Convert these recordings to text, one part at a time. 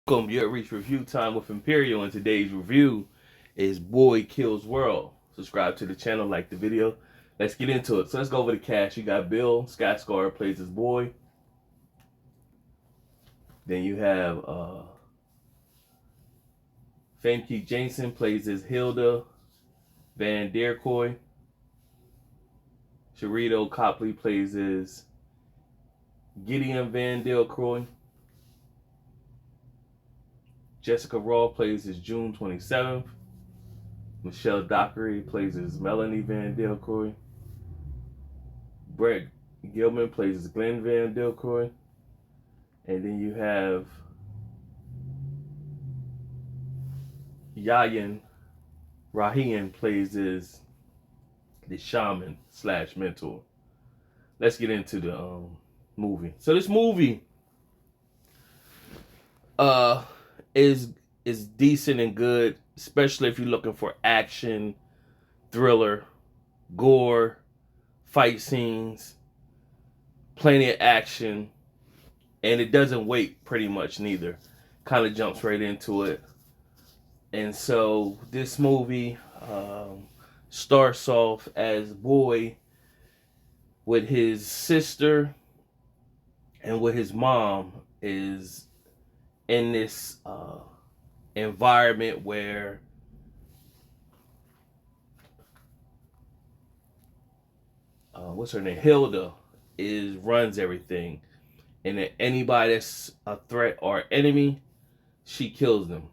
Welcome, you reached review time with Imperial, and today's review is Boy Kills World. Subscribe to the channel, like the video. Let's get into it. So let's go over the cast. You got Bill Skarsgård plays his boy. Then you have Famke Janssen plays his Hilda Van Der Koy. Sharito Copley plays his Gideon Van Der Koy. Jessica Raw plays his June 27th. Michelle Dockery plays his Melanie Van Der Koy. Brett Gilman plays his Glenn Van Der Koy. And then you have Yayan Rahian plays his the shaman / mentor. Let's get into the movie. So this movie is decent and good, especially if you're looking for action, thriller, gore, fight scenes, plenty of action, and it doesn't wait pretty much neither. Kind of jumps right into it. And so this movie starts off as Boy with his sister and with his mom is in this environment where what's her name? Hilda runs everything, and that anybody that's a threat or enemy, she kills them.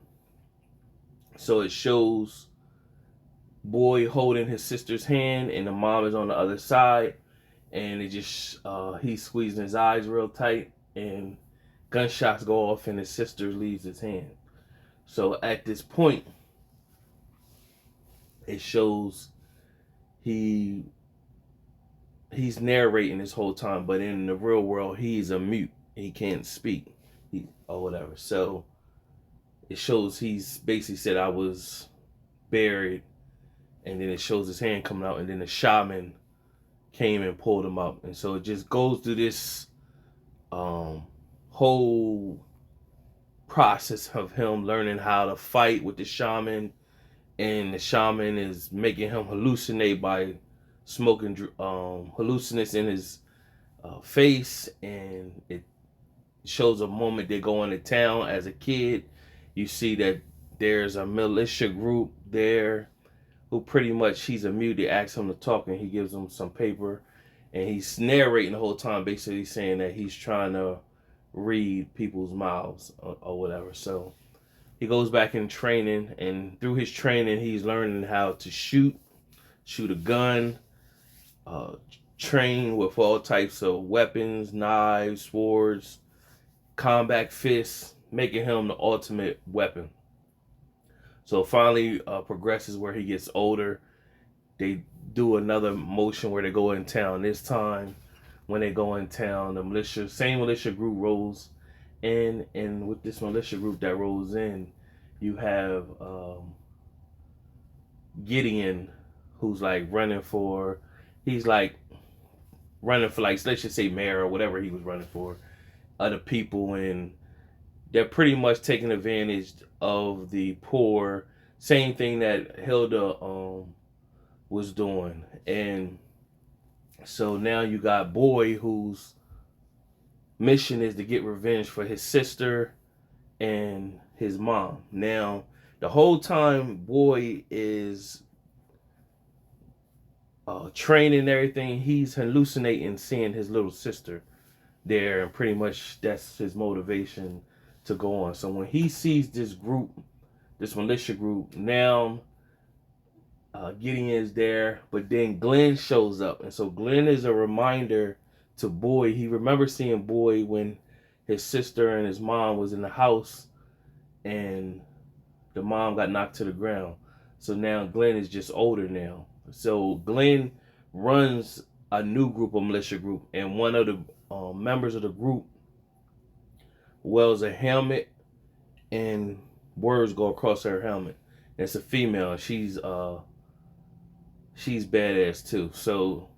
So it shows Boy holding his sister's hand, and the mom is on the other side, and it just he's squeezing his eyes real tight, and gunshots go off, and his sister leaves his hand. So at this point, it shows he's narrating this whole time, but in the real world, he's a mute. He can't speak, or whatever. So it shows he's basically said, "I was buried," and then it shows his hand coming out, and then the shaman came and pulled him up, and so it just goes through this whole process of him learning how to fight with the shaman, and the shaman is making him hallucinate by smoking hallucinates in his face, and it shows a moment they go into town as a kid. You see that there's a militia group there who pretty much, he's a mute. They ask him to talk, and he gives them some paper, and he's narrating the whole time, basically saying that he's trying to read people's mouths or whatever. So he goes back in training, and through his training, he's learning how to shoot a gun, train with all types of weapons, knives, swords, combat fists, making him the ultimate weapon. So finally progresses where he gets older. They do another motion where they go in town. This time, when they go in town, the same militia group rolls in, and with this militia group that rolls in, you have Gideon, who's like he's like running for, like, let's just say mayor or whatever he was running for, other people, and they're pretty much taking advantage of the poor. Same thing that Hilda was doing. And so now you got Boy, whose mission is to get revenge for his sister and his mom. Now, the whole time Boy is training everything, he's hallucinating seeing his little sister there, and pretty much that's his motivation to go on. So when he sees this group, this militia group, now Gideon is there, but then Glenn shows up, and so Glenn is a reminder to Boy. He remembers seeing Boy when his sister and his mom was in the house, and the mom got knocked to the ground. So now Glenn is just older now. So Glenn runs a new group, of militia group, and one of the members of the group wears a helmet, and words go across her helmet. It's a female. She's badass too. So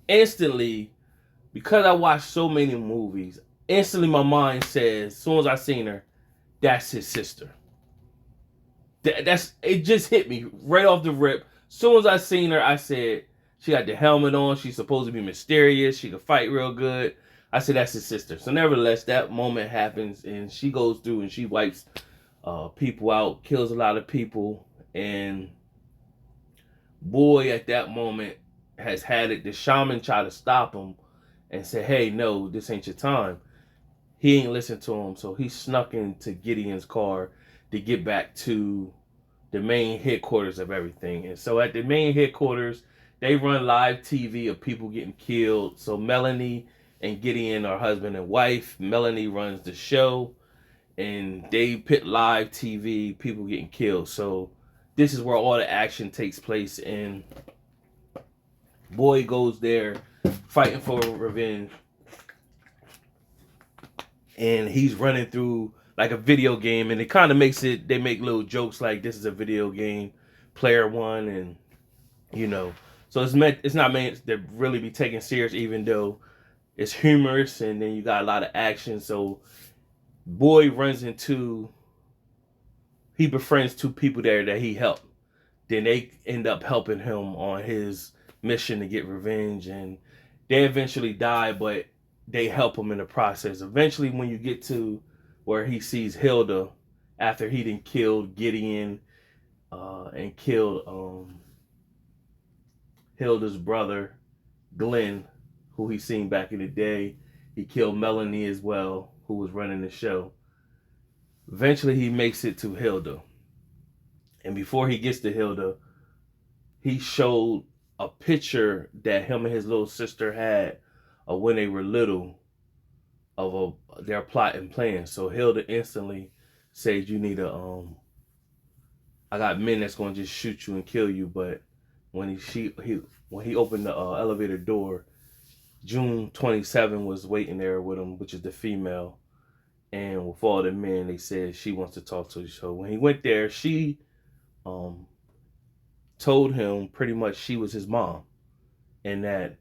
instantly, because I watched so many movies, instantly my mind says, as soon as I seen her, that's his sister. That's it. Just hit me right off the rip. Soon as I seen her, I said she got the helmet on. She's supposed to be mysterious. She can fight real good. I said that's his sister. So nevertheless, that moment happens, and she goes through and she wipes people out, kills a lot of people, and boy at that moment has had it. The shaman tried to stop him and say, "Hey, no, this ain't your time." He ain't listened to him, so he snuck into Gideon's car to get back to the main headquarters of everything. And so at the main headquarters, they run live TV of people getting killed. So Melanie and Gideon are husband and wife. Melanie runs the show, and they put live TV, people getting killed. So this is where all the action takes place, and boy goes there fighting for revenge, and he's running through like a video game, and it kind of makes it, they make little jokes like this is a video game, player one, and you know, so it's not meant to really be taken serious, even though it's humorous, and then you got a lot of action. So boy runs into, he befriends two people there that he helped, then they end up helping him on his mission to get revenge, and they eventually die, but they help him in the process. Eventually, when you get to where he sees Hilda after he done killed Gideon and killed Hilda's brother Glenn, who he seen back in the day. He killed Melanie as well, who was running the show. Eventually, he makes it to Hilda, and before he gets to Hilda, he showed a picture that him and his little sister had of when they were little, of their plot and plan. So Hilda instantly said, "You need a I got men that's gonna just shoot you and kill you." But when when he opened the elevator door, June 27 was waiting there with him, which is the female, and with all the men, they said she wants to talk to you. So when he went there, she um told him pretty much she was his mom, and that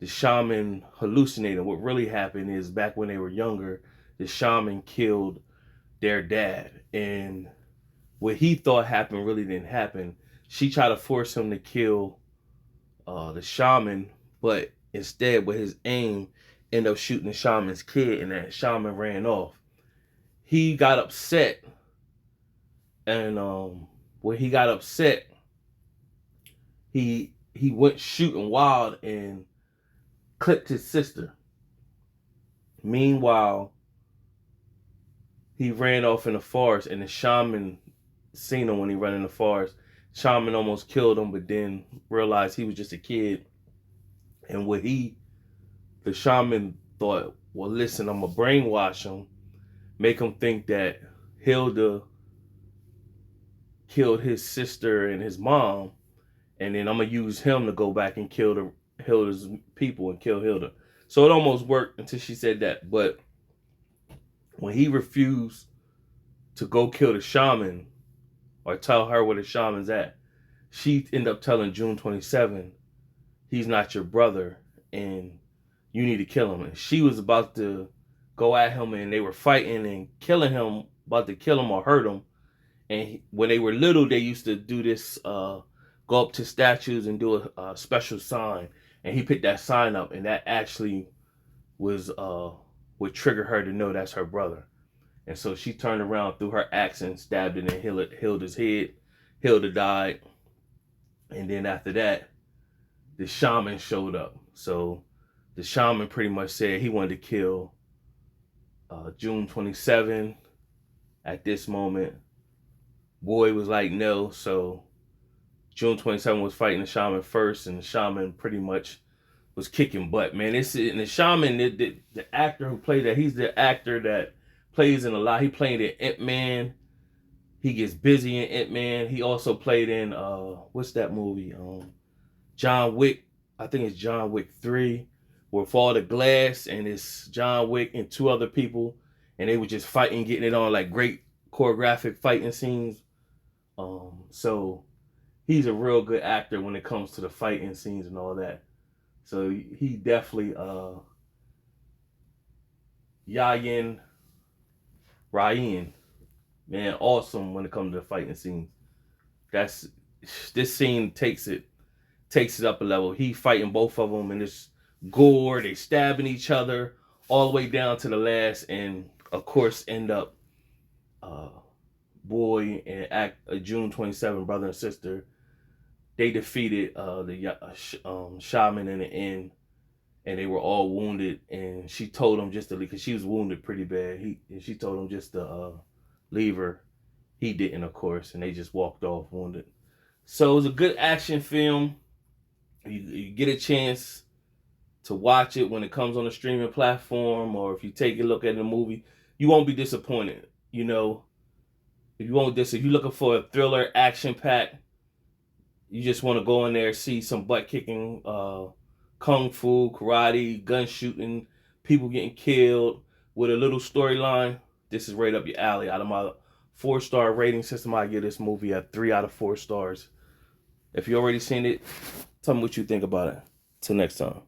the shaman hallucinated. What really happened is back when they were younger, the shaman killed their dad, and what he thought happened really didn't happen. She tried to force him to kill the shaman, but instead, with his aim, ended up shooting the shaman's kid, and that shaman ran off. He got upset, and when he got upset, he went shooting wild and clipped his sister. Meanwhile, he ran off in the forest, and the shaman seen him when he ran in the forest. Shaman almost killed him, but then realized he was just a kid. And the shaman thought, well, listen, I'm gonna brainwash him, make him think that Hilda killed his sister and his mom, and then I'm gonna use him to go back and kill Hilda's people and kill Hilda. So it almost worked until she said that. But when he refused to go kill the shaman or tell her where the shaman's at, she ended up telling June 27, he's not your brother and you need to kill him. And she was about to go at him, and they were fighting and killing him, about to kill him or hurt him. And when they were little, they used to do this, go up to statues and do a special sign. And he put that sign up, and that actually was would trigger her to know that's her brother. And so she turned around, threw her axe and stabbed it in Hilda's head. Hilda died. And then after that, the shaman showed up. So the shaman pretty much said he wanted to kill June 27 at this moment. Boy was like, no. So June 27 was fighting the shaman first, and the shaman pretty much was kicking butt, man. And the shaman, the actor who played that, he's the actor that plays in a lot. He played in Ant-Man. He gets busy in Ant-Man. He also played in, what's that movie? John Wick. I think it's John Wick 3, with all the glass, and it's John Wick and two other people, and they were just fighting, getting it on, like great choreographic fighting scenes. So he's a real good actor when it comes to the fighting scenes and all that. So he definitely Yayin Ryan. Man, awesome when it comes to the fighting scenes. That's this scene takes it up a level. He fighting both of them, and it's gore. They stabbing each other all the way down to the last, and of course end up uh, boy and act June 27 brother and sister. They defeated the shaman in the end, and they were all wounded. And she told him just to leave because she was wounded pretty bad. She told him just to leave her. He didn't, of course, and they just walked off wounded. So it was a good action film. You get a chance to watch it when it comes on a streaming platform, or if you take a look at the movie, you won't be disappointed. You know, if you're looking for a thriller, action pack, you just want to go in there, see some butt kicking, kung fu, karate, gun shooting, people getting killed with a little storyline. This is right up your alley. Out of my 4-star rating system, I give this movie a 3 out of 4 stars. If you already seen it, tell me what you think about it. Till next time.